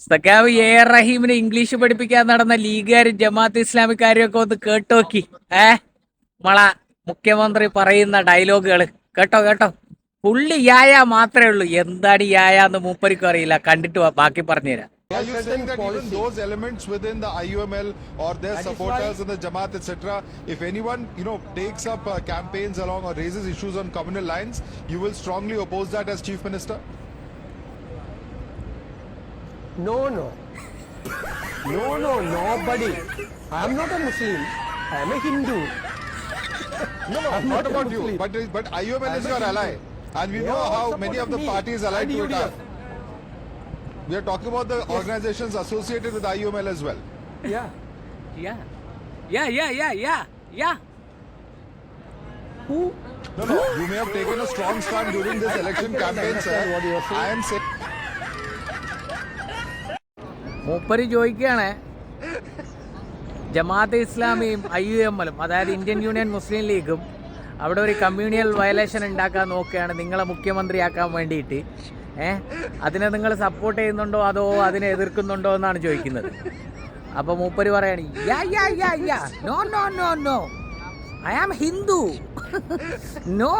സഖാവ് A R റഹീമിനെ English പഠിപ്പിക്കാൻ നടന്ന ലീഗുകാരും ജമാഅത്ത് ഇസ്ലാമിക്കാരും ഒക്കെ ഒന്ന് കേട്ടോക്കി. നമ്മള മുഖ്യമന്ത്രി പറയുന്ന ഡയലോഗുകൾ കേട്ടോ കേട്ടോ. പുള്ളി യായ മാത്രമേ ഉള്ളൂ. എന്താണ് യാന്ന് മൂപ്പരിക്കും അറിയില്ല. കണ്ടിട്ട് ബാക്കി പറഞ്ഞുതരാം. Are you saying that even those elements within the IUML or their supporters in the Jamaat etc., if anyone takes up campaigns along or raises issues on communal lines, you will strongly oppose that as Chief Minister? No, nobody. I am not a Muslim. I am a Hindu. No, not about you. But IUML is your ally, and we know how many of the parties allied to it are. We are talking about the organizations associated with IUML as well. Yeah. Who? No. You may have taken a strong stand during this election campaign, sir. What you are saying? I am saying. മൂപ്പര് ചോദിക്കുകയാണ്, ജമാഅത്തെ ഇസ്ലാമിയും IUML-ഉം അതായത് Indian union മുസ്ലിം ലീഗും അവിടെ ഒരു കമ്മ്യൂണിയൽ violation ഉണ്ടാക്കാൻ നോക്കുകയാണ് നിങ്ങളെ മുഖ്യമന്ത്രിയാക്കാൻ വേണ്ടിയിട്ട്. അതിനെ നിങ്ങൾ സപ്പോർട്ട് ചെയ്യുന്നുണ്ടോ അതോ അതിനെ എതിർക്കുന്നുണ്ടോ എന്നാണ് ചോദിക്കുന്നത്. അപ്പോൾ മൂപ്പര് പറയാണ്, no I am Hindu. No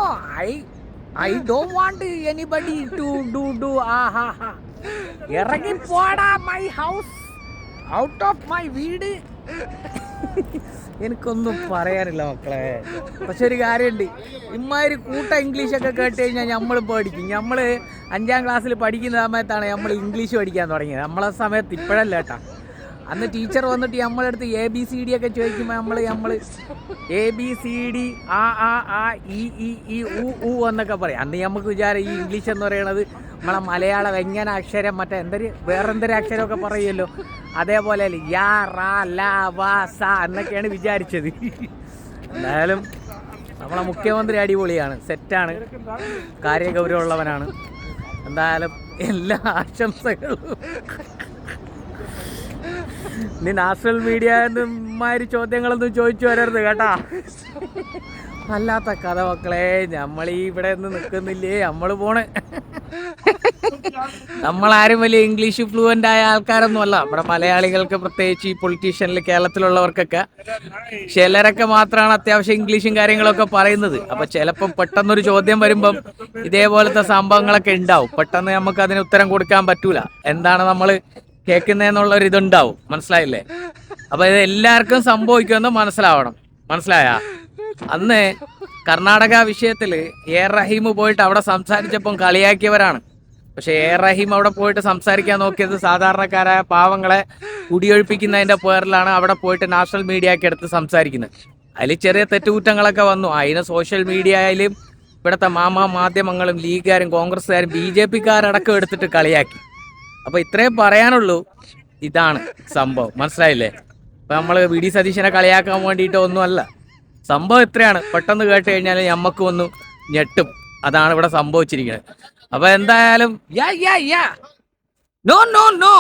I don't want anybody to do ഇറങ്ങി പോടാ my house, out of my വീട്. എനിക്കൊന്നും പറയാനില്ല മക്കളെ. പക്ഷെ ഒരു കാര്യമുണ്ട്, ഇമ്മാതിരി കൂട്ട ഇംഗ്ലീഷൊക്കെ കേട്ട് കഴിഞ്ഞാൽ നമ്മൾ പേടിക്കും. നമ്മൾ 5ാം ക്ലാസ്സിൽ പഠിക്കുന്ന സമയത്താണ് നമ്മൾ ഇംഗ്ലീഷ് പഠിക്കാൻ തുടങ്ങിയത്. നമ്മളെ സമയത്ത് ഇപ്പോഴല്ല കേട്ടാ. അന്ന് ടീച്ചർ വന്നിട്ട് നമ്മളടുത്ത് ABCD ഒക്കെ ചോദിക്കുമ്പോൾ നമ്മൾ ABCD ഊ എന്നൊക്കെ പറയും. അന്ന് നമുക്ക് വിചാരം ഈ ഇംഗ്ലീഷ് എന്ന് പറയുന്നത് നമ്മളെ മലയാള വ്യഞ്ജന അക്ഷരം മറ്റേ വേറെന്തൊരു അക്ഷരമൊക്കെ പറയുമല്ലോ, അതേപോലെ യാ റാ ലാ വാ സ എന്നൊക്കെയാണ് വിചാരിച്ചത്. എന്തായാലും നമ്മളെ മുഖ്യമന്ത്രി അടിപൊളിയാണ്, സെറ്റാണ്, കാര്യഗൗരവമുള്ളവനാണ്. എന്തായാലും എല്ലാ ആശംസകളും. നീ നാഷണൽ മീഡിയ മാതിരി ചോദ്യങ്ങളൊന്നും ചോദിച്ചു വരരുത് കേട്ടാ. അല്ലാത്ത കഥ മക്കളെ. നമ്മളീ ഇവിടെ നിന്ന് നിൽക്കുന്നില്ലേ, നമ്മൾ പോണേ. നമ്മളാരും വലിയ ഇംഗ്ലീഷ് ഫ്ലുവൻ്റ് ആയ ആൾക്കാരൊന്നും അല്ല. നമ്മുടെ മലയാളികൾക്ക്, പ്രത്യേകിച്ച് ഈ പൊളിറ്റീഷ്യനിൽ കേരളത്തിലുള്ളവർക്കൊക്കെ ചിലരൊക്കെ മാത്രമാണ് അത്യാവശ്യം ഇംഗ്ലീഷും കാര്യങ്ങളൊക്കെ പറയുന്നത്. അപ്പം ചിലപ്പം പെട്ടെന്നൊരു ചോദ്യം വരുമ്പം ഇതേപോലത്തെ സംഭവങ്ങളൊക്കെ ഉണ്ടാവും. പെട്ടെന്ന് നമുക്ക് അതിന് ഉത്തരം കൊടുക്കാൻ പറ്റൂല. എന്താണ് നമ്മൾ കേൾക്കുന്നതെന്നുള്ളൊരു ഇതുണ്ടാവും. മനസ്സിലായില്ലേ? അപ്പൊ ഇത് എല്ലാവർക്കും സംഭവിക്കുമെന്ന് മനസ്സിലായ അന്ന് കർണാടക വിഷയത്തിൽ AR റഹീം പോയിട്ട് അവിടെ സംസാരിച്ചപ്പം കളിയാക്കിയവരാണ്. പക്ഷെ AR റഹീം അവിടെ പോയിട്ട് സംസാരിക്കാൻ നോക്കിയത് സാധാരണക്കാരായ പാവങ്ങളെ കുടിയൊഴിപ്പിക്കുന്നതിന്റെ പേരിലാണ്. അവിടെ പോയിട്ട് നാഷണൽ മീഡിയയ്ക്ക് എടുത്ത് സംസാരിക്കുന്നത്. അതിൽ ചെറിയ തെറ്റുകുറ്റങ്ങളൊക്കെ വന്നു. അതിന് സോഷ്യൽ മീഡിയയിലും ഇവിടുത്തെ മാധ്യമങ്ങളും ലീഗുകാരും കോൺഗ്രസ്സുകാരും BJP-ക്കാരടക്കം എടുത്തിട്ട് കളിയാക്കി. അപ്പൊ ഇത്രയും പറയാനുള്ളൂ. ഇതാണ് സംഭവം, മനസ്സിലായില്ലേ? ഇപ്പൊ നമ്മള് VD സതീശനെ കളിയാക്കാൻ വേണ്ടിയിട്ട് ഒന്നുമല്ല. സംഭവം ഇത്രയാണ്. പെട്ടെന്ന് കേട്ട് കഴിഞ്ഞാൽ ഞമ്മക്ക് ഒന്ന് ഞെട്ടും. അതാണ് ഇവിടെ സംഭവിച്ചിരിക്കുന്നത്. അപ്പൊ എന്തായാലും നോ